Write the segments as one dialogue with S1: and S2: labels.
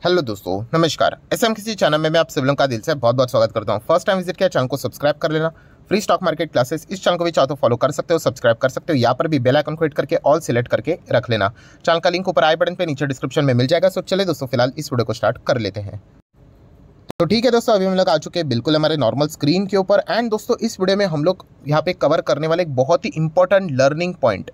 S1: Hello दोस्तों, नमस्कार। SM किसी चैनल में मैं आप सभी लोगों का दिल से बहुत बहुत स्वागत करता हूं। फर्स्ट टाइम विजिट किया चैनल को सब्सक्राइब कर लेना। फ्री स्टॉक मार्केट क्लासेस इस चैनल को भी चाहो तो फॉलो कर सकते हो, सब्सक्राइब कर सकते हो। यहाँ पर भी बेल आइकन को हिट करके ऑल सिलेक्ट करके रख लेना। चैनल का लिंक ऊपर आई बटन पे नीचे डिस्क्रिप्शन में मिल जाएगा। सो चले दोस्तों, फिलहाल इस वीडियो को स्टार्ट कर लेते हैं। तो ठीक है दोस्तों, अभी हम लोग आ चुके हैं बिल्कुल हमारे नॉर्मल स्क्रीन के ऊपर। एंड दोस्तों, इस वीडियो में हम लोग यहाँ पे कवर करने वाले एक बहुत ही इंपॉर्टेंट लर्निंग पॉइंट।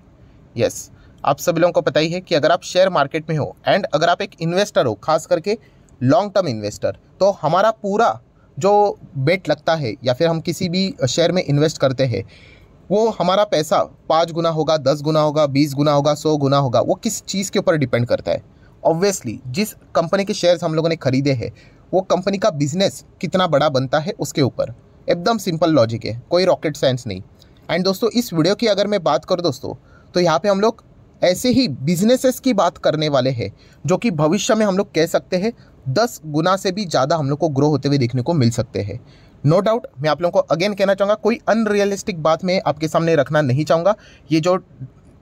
S1: यस, आप सभी लोगों को पता ही है कि अगर आप शेयर मार्केट में हो एंड अगर आप एक इन्वेस्टर हो, खास करके लॉन्ग टर्म इन्वेस्टर, तो हमारा पूरा जो बेट लगता है या फिर हम किसी भी शेयर में इन्वेस्ट करते हैं, वो हमारा पैसा 5 गुना होगा, 10 गुना होगा, 20 गुना होगा, 100 गुना होगा, वो किस चीज़ के ऊपर डिपेंड करता है। ऑब्वियसली जिस कंपनी के शेयर्स हम लोगों ने खरीदे हैं वो कंपनी का बिजनेस कितना बड़ा बनता है उसके ऊपर। एकदम सिंपल लॉजिक है, कोई रॉकेट साइंस नहीं। एंड दोस्तों, इस वीडियो की अगर मैं बात करूँ दोस्तों, तो यहाँ पे हम लोग ऐसे ही बिजनेसेस की बात करने वाले हैं जो कि भविष्य में हम लोग कह सकते हैं 10 गुना से भी ज़्यादा हम लोग को ग्रो होते हुए देखने को मिल सकते हैं। नो डाउट, मैं आप लोगों को अगेन कहना चाहूँगा, कोई अनरियलिस्टिक बात मैं आपके सामने रखना नहीं चाहूँगा। ये जो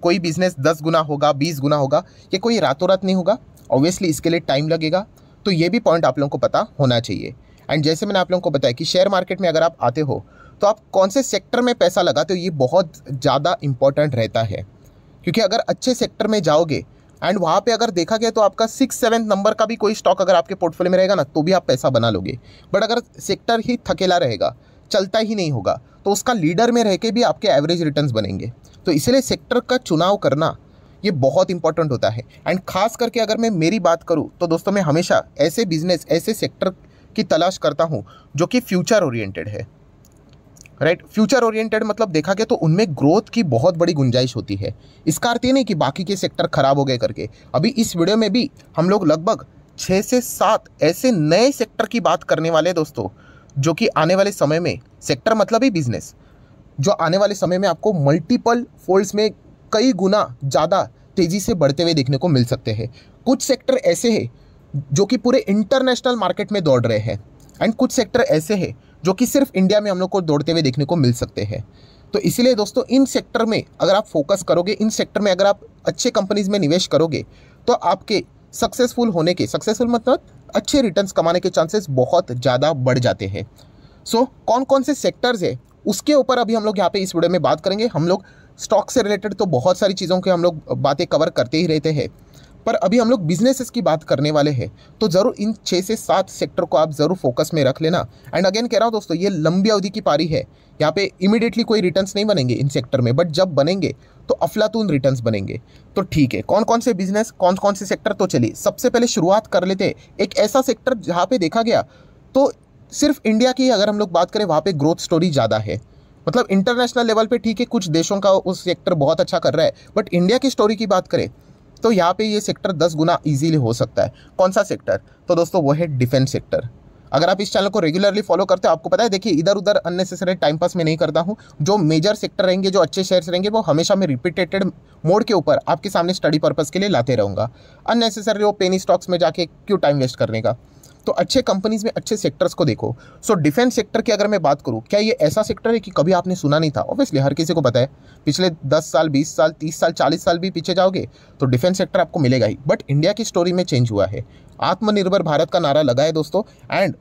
S1: कोई बिजनेस 10 गुना होगा, 20 गुना होगा, ये कोई रातों रात नहीं होगा। ऑब्वियसली इसके लिए टाइम लगेगा, तो ये भी पॉइंट आप लोगों को पता होना चाहिए। एंड जैसे मैंने आप लोगों को बताया कि शेयर मार्केट में अगर आप आते हो तो आप कौन से सेक्टर में पैसा लगाते हो, ये बहुत ज़्यादा इंपॉर्टेंट रहता है। क्योंकि अगर अच्छे सेक्टर में जाओगे एंड वहाँ पे अगर देखा गया तो आपका 6-7 नंबर का भी कोई स्टॉक अगर आपके पोर्टफोलियो में रहेगा ना, तो भी आप पैसा बना लोगे। बट अगर सेक्टर ही थकेला रहेगा, चलता ही नहीं होगा, तो उसका लीडर में रह के भी आपके एवरेज रिटर्न्स बनेंगे। तो इसलिए सेक्टर का चुनाव करना ये बहुत इंपॉर्टेंट होता है। एंड खास करके अगर मैं मेरी बात करूँ तो दोस्तों, मैं हमेशा ऐसे बिजनेस, ऐसे सेक्टर की तलाश करता हूँ जो कि फ्यूचर ओरिएंटेड है। राइट, फ्यूचर ओरिएंटेड मतलब देखा गया तो उनमें ग्रोथ की बहुत बड़ी गुंजाइश होती है। इसका अर्थ ये नहीं कि बाकी के सेक्टर खराब हो गए करके। अभी इस वीडियो में भी हम लोग लगभग 6 से 7 ऐसे नए सेक्टर की बात करने वाले दोस्तों, जो कि आने वाले समय में, सेक्टर मतलब ही बिजनेस, जो आने वाले समय में आपको मल्टीपल फोल्ड्स में कई गुना ज़्यादा तेज़ी से बढ़ते हुए देखने को मिल सकते हैं। कुछ सेक्टर ऐसे हैं जो कि पूरे इंटरनेशनल मार्केट में दौड़ रहे हैं एंड कुछ सेक्टर ऐसे हैं जो कि सिर्फ इंडिया में हम लोग को दौड़ते हुए देखने को मिल सकते हैं। तो इसीलिए दोस्तों, इन सेक्टर में अगर आप फोकस करोगे, इन सेक्टर में अगर आप अच्छे कंपनीज में निवेश करोगे, तो आपके सक्सेसफुल होने के, सक्सेसफुल मतलब अच्छे रिटर्न्स कमाने के चांसेस बहुत ज़्यादा बढ़ जाते हैं। सो कौन कौन से सेक्टर्स है उसके ऊपर अभी हम लोग यहाँ पे इस वीडियो में बात करेंगे। हम लोग स्टॉक से रिलेटेड तो बहुत सारी चीज़ों के हम लोग बातें कवर करते ही रहते हैं, पर अभी हम लोग बिजनेसेस की बात करने वाले हैं। तो ज़रूर इन 6 से 7 सेक्टर को आप ज़रूर फोकस में रख लेना। एंड अगेन कह रहा हूँ दोस्तों, ये लंबी अवधि की पारी है। यहाँ पे इमीडिएटली कोई रिटर्न्स नहीं बनेंगे इन सेक्टर में, बट जब बनेंगे तो अफलातून रिटर्न्स बनेंगे। तो ठीक है, कौन कौन से बिजनेस, कौन कौन से सेक्टर, तो चलिए सबसे पहले शुरुआत कर लेते हैं एक ऐसा सेक्टर जहाँ पे देखा गया तो सिर्फ इंडिया की अगर हम लोग बात करें, वहाँ पे ग्रोथ स्टोरी ज़्यादा है। मतलब इंटरनेशनल लेवल पे ठीक है, कुछ देशों का उस सेक्टर बहुत अच्छा कर रहा है, बट इंडिया की स्टोरी की बात करें तो यहाँ पे ये सेक्टर 10 गुना इजीली हो सकता है। कौन सा सेक्टर? तो दोस्तों वो है डिफेंस सेक्टर। अगर आप इस चैनल को रेगुलरली फॉलो करते हो, आपको पता है, देखिए इधर उधर अननेसेसरी टाइम पास में नहीं करता हूँ। जो मेजर सेक्टर रहेंगे, जो अच्छे शेयर्स रहेंगे, वो हमेशा मैं रिपीटेड मोड के ऊपर आपके सामने स्टडी पर्पज़ के लिए लाते रहूँगा। अननेसेसरी वो पेनी स्टॉक्स में जाके क्यों टाइम वेस्ट करने का। तो अच्छे कंपनीज में अच्छे सेक्टर्स को देखो। सो डिफेंस सेक्टर की अगर मैं बात करूँ, क्या ये ऐसा सेक्टर है कि कभी आपने सुना नहीं था? ऑब्वियसली हर किसी को पता है। पिछले 10 साल, 20 साल, 30 साल, 40 साल भी पीछे जाओगे तो डिफेंस सेक्टर आपको मिलेगा ही। बट इंडिया की स्टोरी में चेंज हुआ है। आत्मनिर्भर भारत का नारा लगा है दोस्तों। एंड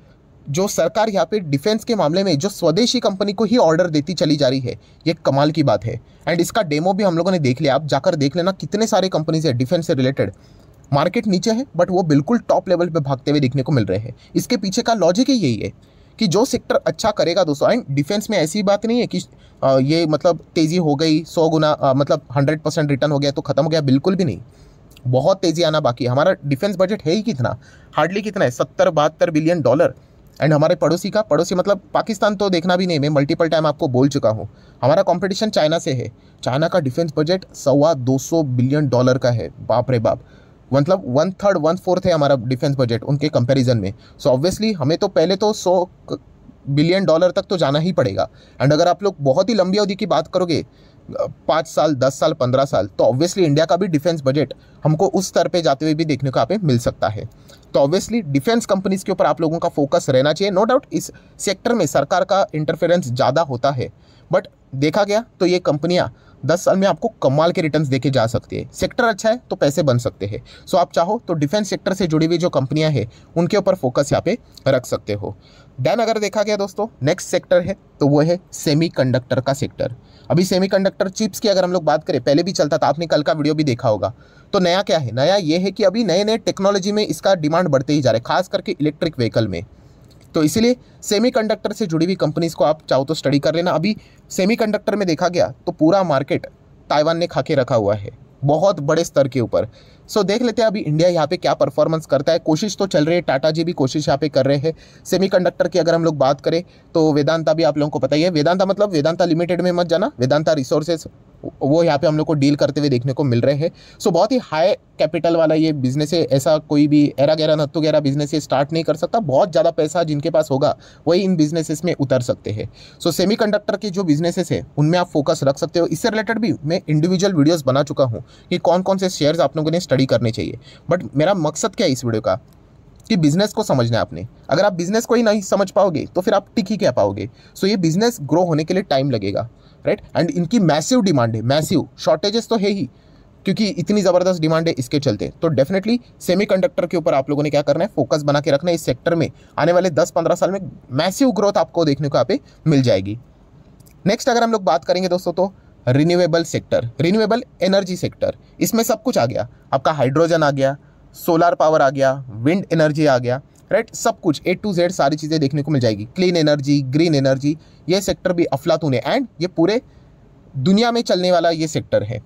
S1: जो सरकार यहाँ पे डिफेंस के मामले में जो स्वदेशी कंपनी को ही ऑर्डर देती चली जा रही है, ये कमाल की बात है। एंड इसका डेमो भी हम लोगों ने देख लिया। आप जाकर देख लेना, कितने सारे कंपनीज है डिफेंस से रिलेटेड। मार्केट नीचे है बट वो बिल्कुल टॉप लेवल पे भागते हुए देखने को मिल रहे हैं। इसके पीछे का लॉजिक ही यही है कि जो सेक्टर अच्छा करेगा दोस्तों, एंड डिफेंस में ऐसी बात नहीं है कि ये मतलब तेज़ी हो गई 100 गुना, मतलब 100% रिटर्न हो गया तो खत्म हो गया, बिल्कुल भी नहीं। बहुत तेज़ी आना बाकी है। हमारा डिफेंस बजट है ही कितना, हार्डली कितना है, 70-72 बिलियन डॉलर। एंड हमारे पड़ोसी का, पड़ोसी मतलब पाकिस्तान तो देखना भी नहीं, मैं मल्टीपल टाइम आपको बोल चुका हूँ। हमारा कंपटीशन चाइना से है। चाइना का डिफेंस बजट 125 बिलियन डॉलर का है। बाप रे बाप, मतलब 1/3 1/4 है हमारा डिफेंस बजट उनके कंपैरिजन में। सो ऑब्वियसली हमें तो पहले तो 100 बिलियन डॉलर तक तो जाना ही पड़ेगा। एंड अगर आप लोग बहुत ही लंबी अवधि की बात करोगे, 5 साल, 10 साल, 15 साल, तो ऑब्वियसली इंडिया का भी डिफेंस बजट हमको उस स्तर पे जाते हुए भी देखने को यहाँ पे मिल सकता है। तो ऑब्वियसली डिफेंस कंपनीज के ऊपर आप लोगों का फोकस रहना चाहिए। नो डाउट इस सेक्टर में सरकार का इंटरफेरेंस ज़्यादा होता है, बट देखा गया तो ये कंपनियाँ 10 साल में आपको कमाल के रिटर्न्स देके जा सकते हैं। सेक्टर अच्छा है तो पैसे बन सकते हैं। सो आप चाहो तो डिफेंस सेक्टर से जुड़ी हुई जो कंपनियां हैं उनके ऊपर फोकस यहाँ पे रख सकते हो। देन अगर देखा गया दोस्तों नेक्स्ट सेक्टर है तो वो है सेमीकंडक्टर का सेक्टर। अभी सेमीकंडक्टर चिप्स की अगर हम लोग बात करें, पहले भी चलता था, आपने कल का वीडियो भी देखा होगा। तो नया क्या है? नया ये है कि अभी नए नए टेक्नोलॉजी में इसका डिमांड बढ़ते ही जा रहा है, खास करके इलेक्ट्रिक व्हीकल में। तो इसीलिए सेमीकंडक्टर से जुड़ी हुई कंपनीज को आप चाहो तो स्टडी कर लेना। अभी सेमीकंडक्टर में देखा गया तो पूरा मार्केट ताइवान ने खा के रखा हुआ है, बहुत बड़े स्तर के ऊपर। सो देख लेते हैं अभी इंडिया यहाँ पे क्या परफॉर्मेंस करता है। कोशिश तो चल रही है, टाटा जी भी कोशिश यहाँ पे कर रहे हैं। सेमीकंडक्टर की अगर हम लोग बात करें तो वेदांता भी आप लोगों को पता ही है। वेदांता मतलब वेदांता लिमिटेड में मत जाना, वेदांता रिसोर्सेज वो यहाँ पे हम लोग को डील करते हुए देखने को मिल रहे हैं। सो बहुत ही हाई कैपिटल वाला ये बिजनेस है, ऐसा कोई भी एरा गैरा नत्थु गैरा बिजनेस ये स्टार्ट नहीं कर सकता। बहुत ज़्यादा पैसा जिनके पास होगा वही इन बिजनेसेस में उतर सकते हैं। सो सेमीकंडक्टर के जो बिजनेसेस है उनमें आप फोकस रख सकते हो। इससे रिलेटेड भी मैं इंडिविजुअल वीडियोस बना चुका हूँ कि कौन कौन से शेयर्स आप लोगों ने स्टडी करने चाहिए। बट मेरा मकसद क्या है इस वीडियो का कि बिजनेस को समझना है आपने। अगर आप बिजनेस को ही नहीं समझ पाओगे तो फिर आप टिक ही क्या पाओगे। सो ये बिजनेस ग्रो होने के लिए टाइम लगेगा, राइट। एंड इनकी मैसिव डिमांड है, मैसिव शॉर्टेजेस तो है ही, क्योंकि इतनी ज़बरदस्त डिमांड है इसके चलते। तो डेफिनेटली सेमीकंडक्टर के ऊपर आप लोगों ने क्या करना है, फोकस बना के रखना है। इस सेक्टर में आने वाले 10-15 साल में मैसिव ग्रोथ आपको देखने को यहाँ पे मिल जाएगी। नेक्स्ट अगर हम लोग बात करेंगे दोस्तों तो renewable sector, renewable energy sector. इसमें सब कुछ आ गया, आपका हाइड्रोजन आ गया, सोलर पावर आ गया, विंड एनर्जी आ गया, राइट। सब कुछ A to Z सारी चीज़ें देखने को मिल जाएगी। क्लीन एनर्जी, ग्रीन एनर्जी, ये सेक्टर भी अफलातून है एंड ये पूरे दुनिया में चलने वाला ये सेक्टर है।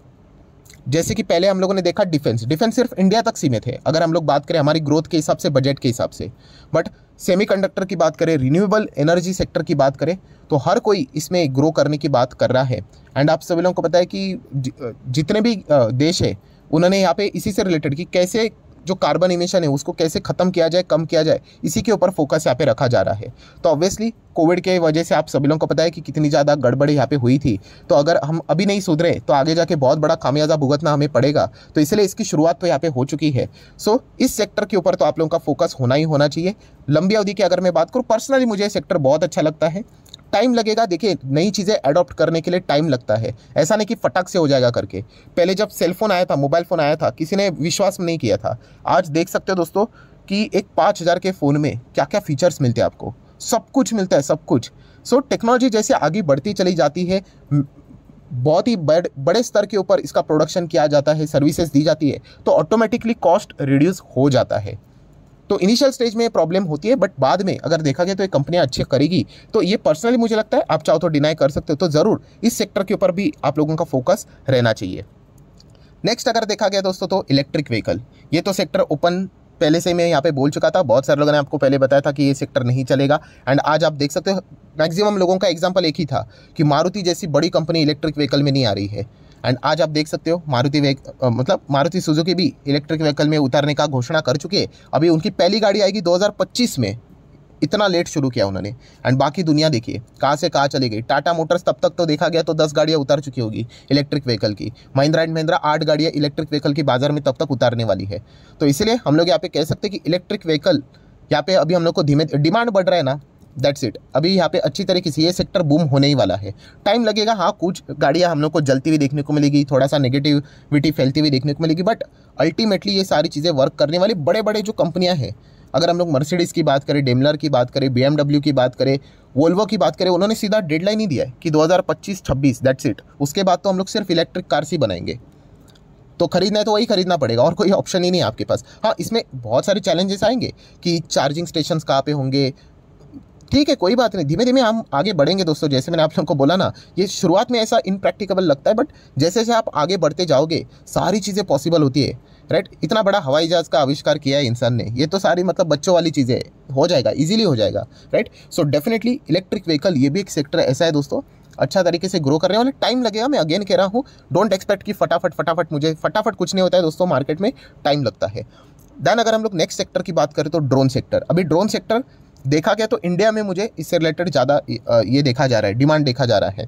S1: जैसे कि पहले हम लोगों ने देखा डिफेंस, डिफेंस सिर्फ इंडिया तक सीमित है अगर हम लोग बात करें हमारी ग्रोथ के हिसाब से, बजट के हिसाब से। बट सेमीकंडक्टर की बात करें, रिन्यूएबल एनर्जी सेक्टर की बात करें तो हर कोई इसमें ग्रो करने की बात कर रहा है। एंड आप सभी लोगों को पता है कि जितने भी देश है उन्होंने यहाँ पे इसी से रिलेटेड कि कैसे जो कार्बन इमिशन है उसको कैसे ख़त्म किया जाए, कम किया जाए, इसी के ऊपर फोकस यहाँ पे रखा जा रहा है। तो ऑब्वियसली कोविड के वजह से आप सभी लोगों को पता है कि कितनी ज़्यादा गड़बड़ी यहाँ पे हुई थी। तो अगर हम अभी नहीं सुधरे तो आगे जाके बहुत बड़ा खामियाजा भुगतना हमें पड़ेगा। तो इसलिए इसकी शुरुआत तो यहाँ पे हो चुकी है। सो इस सेक्टर के ऊपर तो आप लोगों का फोकस होना ही होना चाहिए। लंबी अवधि की अगर मैं बात करूँ, पर्सनली मुझे सेक्टर बहुत अच्छा लगता है। टाइम लगेगा, देखिए नई चीज़ें अडॉप्ट करने के लिए टाइम लगता है, ऐसा नहीं कि फटक से हो जाएगा करके। पहले जब सेलफोन आया था, मोबाइल फ़ोन आया था, किसी ने विश्वास नहीं किया था। आज देख सकते हो दोस्तों कि एक 5000 के फ़ोन में क्या क्या फीचर्स मिलते हैं आपको, सब कुछ मिलता है, सब कुछ। सो टेक्नोलॉजी जैसे आगे बढ़ती चली जाती है, बहुत ही बड़े स्तर के ऊपर इसका प्रोडक्शन किया जाता है, सर्विसेज दी जाती है, तो ऑटोमेटिकली कॉस्ट रिड्यूस हो जाता है। तो इनिशियल स्टेज में प्रॉब्लम होती है, बट बाद में अगर देखा गया तो ये कंपनियां अच्छी करेगी। तो ये पर्सनली मुझे लगता है, आप चाहो तो डिनाई कर सकते हो, तो ज़रूर इस सेक्टर के ऊपर भी आप लोगों का फोकस रहना चाहिए। नेक्स्ट अगर देखा गया दोस्तों तो इलेक्ट्रिक व्हीकल, ये तो सेक्टर ओपन पहले से मैं यहाँ पे बोल चुका था। बहुत सारे लोगों ने आपको पहले बताया था कि ये सेक्टर नहीं चलेगा। एंड आज आप देख सकते हो मैक्सिमम लोगों का एग्जांपल एक ही था कि मारुति जैसी बड़ी कंपनी इलेक्ट्रिक व्हीकल में नहीं आ रही है। एंड आज आप देख सकते हो मारुति सुजुकी भी इलेक्ट्रिक व्हीकल में उतारने का घोषणा कर चुके हैं। अभी उनकी पहली गाड़ी आएगी 2025 में, इतना लेट शुरू किया उन्होंने। एंड बाकी दुनिया देखिए कहाँ से कहाँ चली गई। टाटा मोटर्स तब तक तो देखा गया तो 10 गाड़ियाँ उतार चुकी होगी इलेक्ट्रिक व्हीकल की। महिंद्रा एंड महिंद्रा 8 गाड़ियाँ इलेक्ट्रिक व्हीकल की बाजार में तब तक उतारने वाली है। तो इसलिए हम लोग यहाँ पे कह सकते हैं कि इलेक्ट्रिक व्हीकल यहाँ पे अभी हम लोग को धीमे डिमांड बढ़ रहा है ना, दैट्स इट। अभी यहाँ पे अच्छी तरीके से ये सेक्टर बूम होने ही वाला है। टाइम लगेगा, हाँ, कुछ गाड़ियाँ हम लोग को जलती हुई देखने को मिलेगी, थोड़ा सा नेगेटिविटी फैलती हुई देखने को मिलेगी, बट अल्टीमेटली ये सारी चीज़ें वर्क करने वाली बड़े बड़े जो कंपनियाँ हैं, अगर हम लोग मर्सिडीज़ की बात करें, डेमलर की बात करें, BMW की बात करें, वोल्वो की बात करें, उन्होंने सीधा डेडलाइन ही दिया है कि 2025-26, दैट्स इट। उसके बाद तो हम लोग सिर्फ इलेक्ट्रिक कार्स ही बनाएंगे। तो खरीदना है तो वही खरीदना पड़ेगा, और कोई ऑप्शन ही नहीं है आपके पास। हाँ, इसमें बहुत सारे चैलेंजेस आएंगे कि चार्जिंग स्टेशंस कहाँ पे होंगे। ठीक है, कोई बात नहीं, धीमे धीमे हम आगे बढ़ेंगे दोस्तों। जैसे मैंने आप लोगों को बोला ना, ये शुरुआत में ऐसा इनप्रैक्टिकेबल लगता है, बट जैसे जैसे आप आगे बढ़ते जाओगे सारी चीज़ें पॉसिबल होती है, राइट। इतना बड़ा हवाई जहाज़ का आविष्कार किया है इंसान ने, ये तो सारी मतलब बच्चों वाली चीज़ें हो जाएगा, इजीली हो जाएगा, right. So definitely electric vehicle ये भी एक सेक्टर ऐसा है दोस्तों, अच्छा तरीके से ग्रो करने वाले। टाइम लगेगा, मैं अगेन कह रहा हूँ, डोंट एक्सपेक्ट कि फटाफट मुझे फटाफट कुछ नहीं होता है दोस्तों, मार्केट में टाइम लगता है। देन अगर हम लोग नेक्स्ट सेक्टर की बात करें तो ड्रोन सेक्टर। अभी ड्रोन सेक्टर देखा गया तो इंडिया में मुझे इससे रिलेटेड ज़्यादा ये देखा जा रहा है, डिमांड देखा जा रहा है।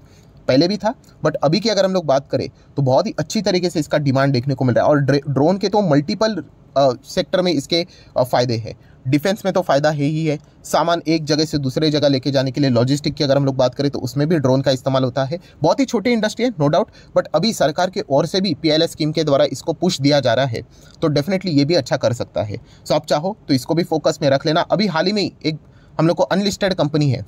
S1: पहले भी था, बट अभी की अगर हम लोग बात करें तो बहुत ही अच्छी तरीके से इसका डिमांड देखने को मिल रहा है। और ड्रोन के तो मल्टीपल सेक्टर में इसके फ़ायदे हैं। डिफेंस में तो फ़ायदा है ही है, सामान एक जगह से दूसरे जगह लेके जाने के लिए लॉजिस्टिक की अगर हम लोग बात करें तो उसमें भी ड्रोन का इस्तेमाल होता है। बहुत ही छोटी इंडस्ट्री है नो डाउट, बट अभी सरकार के ओर से भी PLI स्कीम के द्वारा इसको पुश दिया जा रहा है, तो डेफिनेटली ये भी अच्छा कर सकता है। सो आप चाहो तो इसको भी फोकस में रख लेना। अभी हाल ही में एक हम लोग को अनलिस्टेड कंपनी है,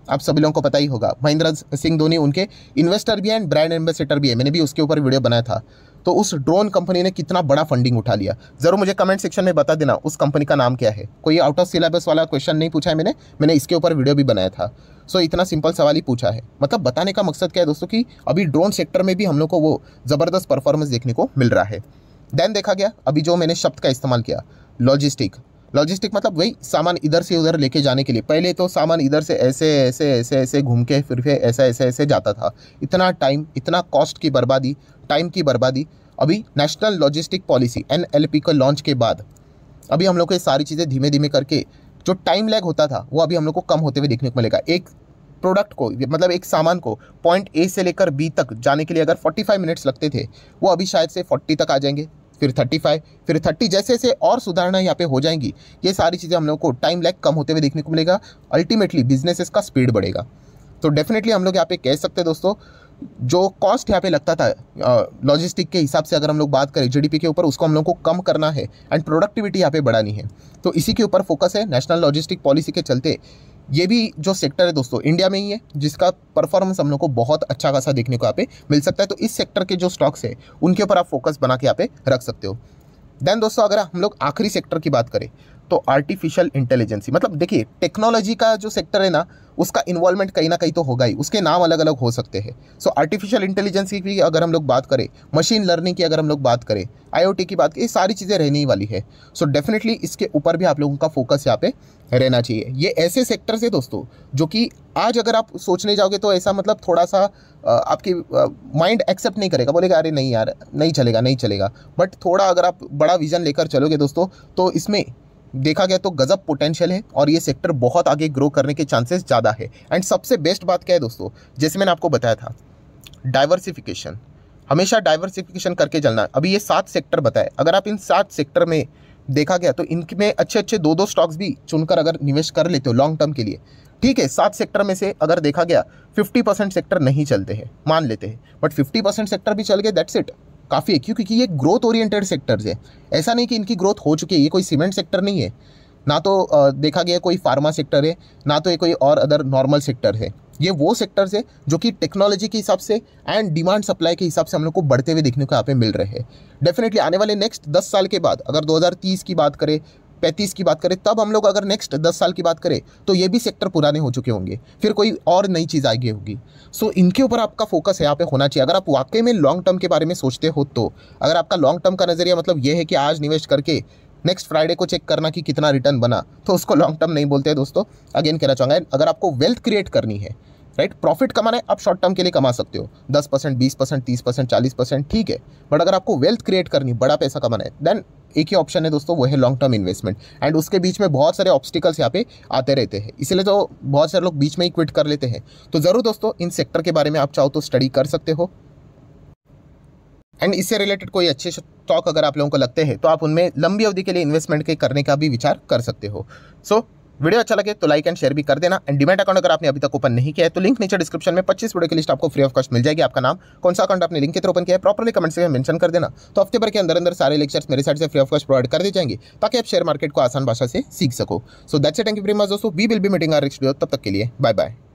S1: आप सभी लोगों को पता ही होगा, महेंद्र सिंह धोनी उनके इन्वेस्टर भी हैं एंड ब्रांड एम्बेसडर भी है, मैंने भी उसके ऊपर वीडियो बनाया था। तो उस ड्रोन कंपनी ने कितना बड़ा फंडिंग उठा लिया, ज़रूर मुझे कमेंट सेक्शन में बता देना उस कंपनी का नाम क्या है। कोई आउट ऑफ सिलेबस वाला क्वेश्चन नहीं पूछा है मैंने इसके ऊपर वीडियो भी बनाया था। सो इतना सिंपल सवाल ही पूछा है। मतलब बताने का मकसद क्या है दोस्तों कि अभी ड्रोन सेक्टर में भी हम लोग को वो ज़बरदस्त परफॉर्मेंस देखने को मिल रहा है। देन देखा गया अभी जो मैंने शब्द का इस्तेमाल किया, लॉजिस्टिक मतलब वही सामान इधर से उधर लेके जाने के लिए। पहले तो सामान इधर से ऐसे ऐसे ऐसे ऐसे घूम के फिर ऐसा ऐसे ऐसे जाता था, इतना टाइम, इतना कॉस्ट की बर्बादी, टाइम की बर्बादी। अभी नेशनल लॉजिस्टिक पॉलिसी NLP को लॉन्च के बाद अभी हम लोग को ये सारी चीज़ें धीमे धीमे करके जो टाइम लैग होता था वो अभी हम लोग को कम होते हुए देखने को मिलेगा। एक प्रोडक्ट को मतलब एक सामान को पॉइंट A से लेकर B तक जाने के लिए अगर 45 मिनट्स लगते थे, वो अभी शायद से 40 तक आ जाएंगे, फिर 35, फिर 30, जैसे जैसे और सुधारणा यहाँ पे हो जाएंगी, ये सारी चीज़ें हम लोग को टाइम लैग कम होते हुए देखने को मिलेगा। अल्टीमेटली बिजनेसेस का स्पीड बढ़ेगा। तो डेफिनेटली हम लोग यहाँ पे कह सकते हैं दोस्तों, जो कॉस्ट यहाँ पे लगता था लॉजिस्टिक के हिसाब से अगर हम लोग बात करें GDP के ऊपर, उसको हम लोग को कम करना है एंड प्रोडक्टिविटी यहाँ पे बढ़ानी है। तो इसी के ऊपर फोकस है। नेशनल लॉजिस्टिक पॉलिसी के चलते ये भी जो सेक्टर है दोस्तों इंडिया में ही है जिसका परफॉर्मेंस हम लोग को बहुत अच्छा खासा देखने को यहाँ पे मिल सकता है। तो इस सेक्टर के जो स्टॉक्स है उनके ऊपर आप फोकस बना के यहाँ पे रख सकते हो। देन दोस्तों अगर हम लोग आखिरी सेक्टर की बात करें तो आर्टिफिशियल इंटेलिजेंस, मतलब देखिए टेक्नोलॉजी का जो सेक्टर है ना, उसका इन्वॉल्वमेंट कहीं ना कहीं तो होगा ही, उसके नाम अलग अलग हो सकते हैं। सो आर्टिफिशियल इंटेलिजेंस की भी अगर हम लोग बात करें, मशीन लर्निंग की अगर हम लोग बात करें, IoT की बात करें, ये सारी चीज़ें रहने ही वाली है। सो डेफिनेटली इसके ऊपर भी आप लोगों का फोकस यहाँ पे रहना चाहिए। ये ऐसे सेक्टर्स है दोस्तों जो कि आज अगर आप सोचने जाओगे तो ऐसा मतलब थोड़ा सा आपकी माइंड एक्सेप्ट नहीं करेगा, बोलेगा अरे नहीं यार नहीं चलेगा। बट थोड़ा अगर आप बड़ा विजन लेकर चलोगे दोस्तों तो इसमें देखा गया तो गजब पोटेंशियल है और ये सेक्टर बहुत आगे ग्रो करने के चांसेस ज़्यादा है। एंड सबसे बेस्ट बात क्या है दोस्तों, जैसे मैंने आपको बताया था, डाइवर्सिफिकेशन, हमेशा डाइवर्सिफिकेशन करके चलना। अभी ये 7 सेक्टर बताए, अगर आप इन 7 सेक्टर में देखा गया तो इनमें अच्छे 2 स्टॉक्स भी चुनकर अगर निवेश कर लेते हो लॉन्ग टर्म के लिए, ठीक है। 7 सेक्टर में से अगर देखा गया 50% सेक्टर नहीं चलते हैं, मान लेते हैं, बट 50% सेक्टर भी चल गए, दैट्स इट, काफ़ी है। क्यों? क्योंकि ये ग्रोथ ओरिएंटेड सेक्टर्स है। ऐसा नहीं कि इनकी ग्रोथ हो चुकी है, ये कोई सीमेंट सेक्टर नहीं है, ना तो देखा गया कोई फार्मा सेक्टर है, ना तो ये कोई और अदर नॉर्मल सेक्टर है। ये वो सेक्टर्स है जो कि टेक्नोलॉजी के हिसाब से एंड डिमांड सप्लाई के हिसाब से हम लोग को बढ़ते हुए देखने को यहाँ पे मिल रहे हैं। डेफिनेटली आने वाले नेक्स्ट 10 साल के बाद, अगर 2030 की बात करें, 35 की बात करें, तब हम लोग अगर नेक्स्ट 10 साल की बात करें तो ये भी सेक्टर पुराने हो चुके होंगे, फिर कोई और नई चीज़ आगे होगी। सो इनके ऊपर आपका फोकस है यहाँ पे होना चाहिए। अगर आप वाकई में लॉन्ग टर्म के बारे में सोचते हो तो, अगर आपका लॉन्ग टर्म का नज़रिया मतलब ये है कि आज निवेश करके नेक्स्ट फ्राइडे को चेक करना कि कितना रिटर्न बना, तो उसको लॉन्ग टर्म नहीं बोलते हैं दोस्तों। अगेन कहना चाहूँगा, अगर आपको वेल्थ क्रिएट करनी है, राइट, प्रॉफिट कमाना है, आप शॉर्ट टर्म के लिए कमा सकते हो 10%, 20%, 30%, 40%, ठीक है। बट अगर आपको वेल्थ क्रिएट करनी, बड़ा पैसा कमाना है, देन एक ही ऑप्शन है दोस्तों, वो है लॉन्ग टर्म इन्वेस्टमेंट। एंड उसके बीच में बहुत सारे ऑब्स्टिकल्स यहाँ पे आते रहते हैं, इसलिए तो बहुत सारे लोग बीच में ही क्विट कर लेते हैं। तो ज़रूर दोस्तों इन सेक्टर के बारे में आप चाहो तो स्टडी कर सकते हो। एंड इससे रिलेटेड कोई अच्छे स्टॉक अगर आप लोगों को लगते हैं तो आप उनमें लंबी अवधि के लिए इन्वेस्टमेंट के करने का भी विचार कर सकते हो। सो वीडियो अच्छा लगे तो लाइक एंड शेयर भी कर देना। एंड डीमैट अकाउंट अगर आपने अभी तक ओपन नहीं किया है तो लिंक नीचे डिस्क्रिप्शन में 25 वीडियो की लिस्ट आपको फ्री ऑफ कॉस्ट मिल जाएगी। आपका नाम, कौन सा अकाउंट आपने लिंक के थ्रू ओपन किया है, प्रॉपर्ली कमेंट से मेंशन कर देना। तो हफ्ते भर के अंदर सारे लेक्चर्स मेरे साइड से फ्री ऑफ कॉस्ट प्रोवाइड कर दिए जाएंगे ताकि आप शेयर मार्केट को आसान भाषा से सीख सको। So that's it, thank you very much दोस्तों, we will be meeting our next video. तब तक के लिए बाय बाय।